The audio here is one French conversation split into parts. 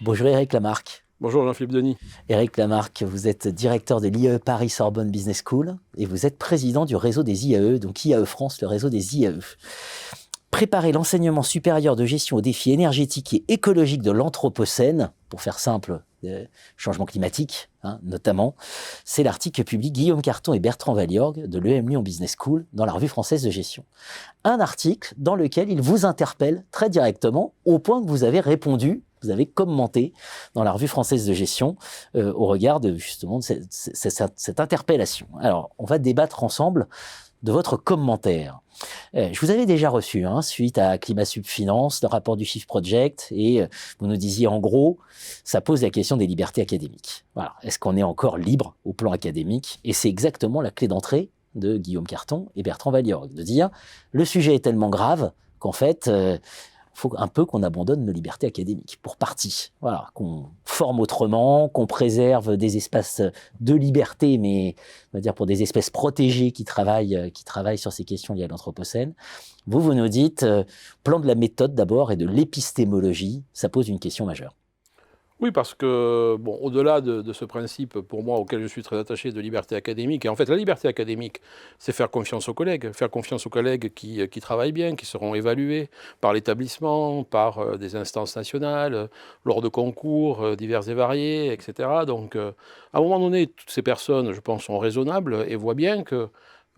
Bonjour Éric Lamarque. Bonjour Jean-Philippe Denis. Éric Lamarque, vous êtes directeur de l'IAE Paris Sorbonne Business School et vous êtes président du réseau des IAE, donc IAE France, le réseau des IAE. Préparer l'enseignement supérieur de gestion aux défis énergétiques et écologiques de l'Anthropocène, pour faire simple, changement climatique notamment, c'est l'article que publient Guillaume Carton et Bertrand Valliorgue de l'EM Lyon Business School dans la Revue française de gestion. Un article dans lequel il vous interpelle très directement au point que vous avez répondu, vous avez commenté dans la Revue française de gestion au regard de justement de cette interpellation. Alors, on va débattre ensemble de votre commentaire. Je vous avais déjà reçu, suite à Climat Sub Finance, le rapport du Shift Project, et vous nous disiez en gros, ça pose la question des libertés académiques. Voilà. Est-ce qu'on est encore libre au plan académique? Et c'est exactement la clé d'entrée de Guillaume Carton et Bertrand Valliorgue, de dire, le sujet est tellement grave qu'en fait, faut un peu qu'on abandonne nos libertés académiques, pour partie. Voilà, qu'on forme autrement, qu'on préserve des espaces de liberté, mais on va dire pour des espèces protégées qui travaillent sur ces questions liées à l'Anthropocène. Vous nous dites, plan de la méthode d'abord et de l'épistémologie, ça pose une question majeure. Oui, parce que, bon, au-delà de ce principe, pour moi, auquel je suis très attaché, de liberté académique, et en fait, la liberté académique, c'est faire confiance aux collègues qui travaillent bien, qui seront évalués par l'établissement, par des instances nationales, lors de concours divers et variés, etc. Donc, à un moment donné, toutes ces personnes, je pense, sont raisonnables et voient bien que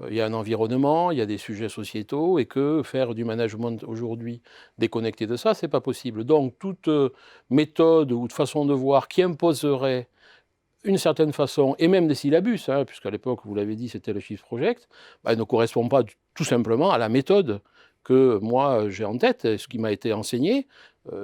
il y a un environnement, il y a des sujets sociétaux et que faire du management aujourd'hui déconnecté de ça, c'est pas possible. Donc toute méthode ou de façon de voir qui imposerait une certaine façon, et même des syllabus, puisqu'à l'époque, vous l'avez dit, c'était le Shift Project, ne correspond pas tout simplement à la méthode que moi j'ai en tête, ce qui m'a été enseigné.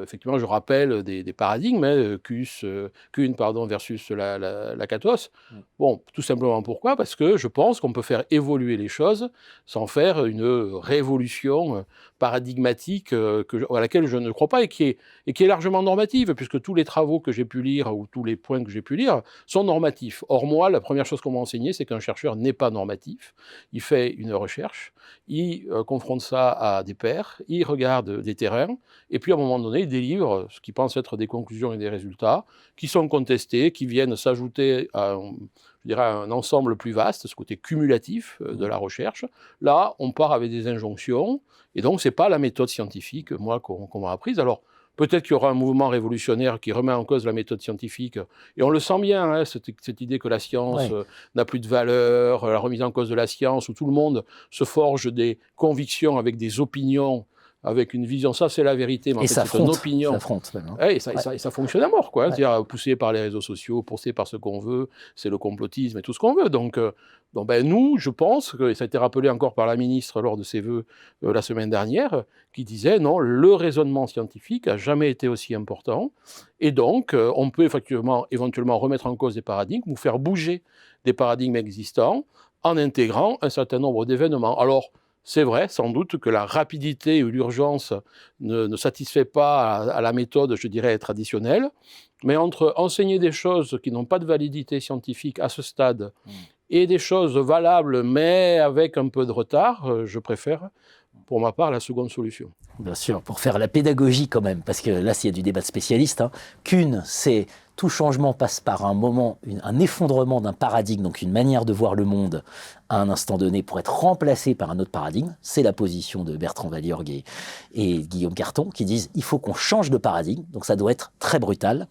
Effectivement, je rappelle des paradigmes, Kuhn versus la Catos. Bon, tout simplement pourquoi? Parce que je pense qu'on peut faire évoluer les choses sans faire une révolution paradigmatique à laquelle je ne crois pas et qui est largement normative, puisque tous les travaux que j'ai pu lire ou tous les points que j'ai pu lire sont normatifs. Or, moi, la première chose qu'on m'a enseigné, c'est qu'un chercheur n'est pas normatif. Il fait une recherche, il confronte ça à des pairs, il regarde des terrains, et puis à un moment donné, il délivre ce qu'il pense être des conclusions et des résultats qui sont contestés, qui viennent s'ajouter à un ensemble plus vaste, ce côté cumulatif de la recherche. Là, on part avec des injonctions, et donc ce n'est pas la méthode scientifique, moi, qu'on m'a apprise. Alors, peut-être qu'il y aura un mouvement révolutionnaire qui remet en cause la méthode scientifique, et on le sent bien, cette idée que la science n'a plus de valeur, la remise en cause de la science, où tout le monde se forge des convictions avec des opinions, avec une vision, ça c'est la vérité, mais en fait c'est une opinion. Ça affronte, et ça fonctionne à mort, c'est-à-dire poussé par les réseaux sociaux, poussé par ce qu'on veut, c'est le complotisme et tout ce qu'on veut. Donc nous, je pense, et ça a été rappelé encore par la ministre lors de ses vœux la semaine dernière, qui disait non, le raisonnement scientifique n'a jamais été aussi important, et donc on peut éventuellement remettre en cause des paradigmes ou faire bouger des paradigmes existants en intégrant un certain nombre d'événements. Alors, c'est vrai, sans doute, que la rapidité ou l'urgence ne satisfait pas à la méthode, je dirais, traditionnelle, mais entre enseigner des choses qui n'ont pas de validité scientifique à ce stade et des choses valables, mais avec un peu de retard, je préfère, pour ma part, la seconde solution. Bien sûr, pour faire la pédagogie quand même, parce que là, s'il y a du débat de spécialistes, Kuhn, c'est tout changement passe par un moment, un effondrement d'un paradigme, donc une manière de voir le monde à un instant donné pour être remplacé par un autre paradigme. C'est la position de Bertrand Valliorgue et Guillaume Carton qui disent il faut qu'on change de paradigme, donc ça doit être très brutal.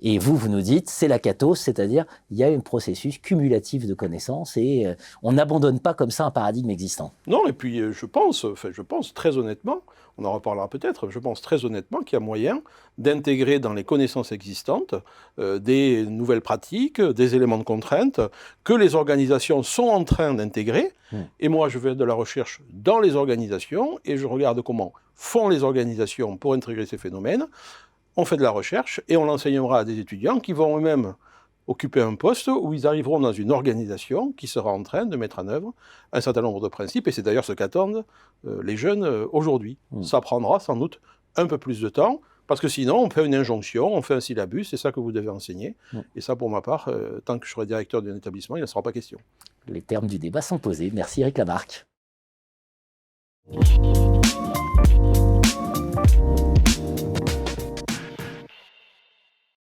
Et vous nous dites c'est la cathos, c'est-à-dire il y a un processus cumulatif de connaissances et on n'abandonne pas comme ça un paradigme existant. Non, et puis je pense très honnêtement, on en reparlera peut-être, je pense très honnêtement qu'il y a moyen d'intégrer dans les connaissances existantes des nouvelles pratiques, des éléments de contrainte que les organisations sont en train d'intégrer. Et moi, je fais de la recherche dans les organisations et je regarde comment font les organisations pour intégrer ces phénomènes. On fait de la recherche et on l'enseignera à des étudiants qui vont eux-mêmes occuper un poste où ils arriveront dans une organisation qui sera en train de mettre en œuvre un certain nombre de principes, et c'est d'ailleurs ce qu'attendent les jeunes aujourd'hui. Ça prendra sans doute un peu plus de temps, parce que sinon on fait une injonction, on fait un syllabus, c'est ça que vous devez enseigner, et ça pour ma part, tant que je serai directeur d'un établissement, il ne sera pas question. Les termes du débat sont posés. Merci Éric Lamarque.